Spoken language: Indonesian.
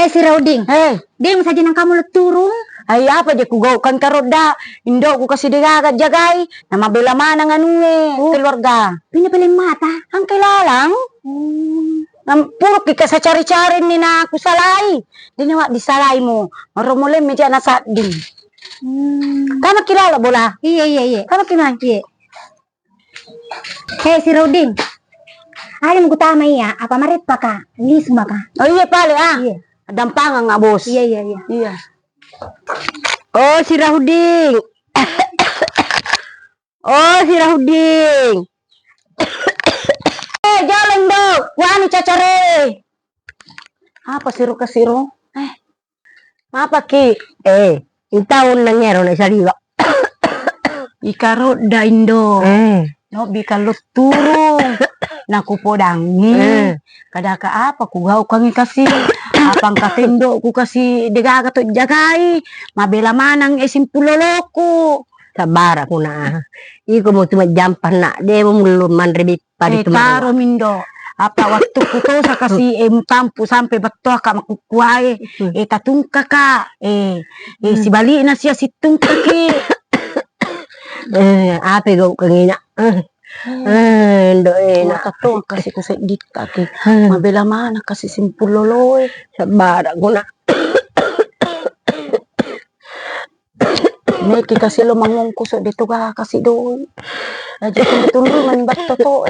Hei si Rauding, dia saja nang kamu turung. Ay apa dia kugawakan karoda. Indo ku kasih degagat jagai. Nama bela mana nganue keluarga. Pinapilin mata. Ang kilalang. Puro kita sa cari-cari ni na aku salai. Dinawa di salai mo. Marumulin media na sa ding. Kamu kilala bola? Iya. Kamu kinay? Iya. Hei si Rauding. Ada yang kutama iya, apa marit paka? Lis maka. Oh iya pale Iya. Dampangan nga bos. Iya. Iya. Oh si Rauding. Oh si Rauding. Jalan dong. Wani cacare. Apa siru ke siru? Apa ki? Intaon lang yero na sariwa. Ikaro da indo. No bikalo turong. Naku podangi. Kadaka apa ku gau kangi kasih. Apang katindo ku kasih degaga to jagai. Mabela manang simpuloloku. Sabar ako na. Iko mo tumadjampan na. Di mo muluman ribit pa di Karo mindo. Apa waktu ku to sa kasi tampu sampai bato ka makukuhay. Tatungka ka. Si bali na siya si tungka ki. Ape gaw kangina. Doe na Tatung kasi ko sa dita ki. Mabela mana kasi simpuloloy. sabar ako na. Neki kasi lumangon ko so dito ka kasi doon. Radyo ko natulungan ba't totoo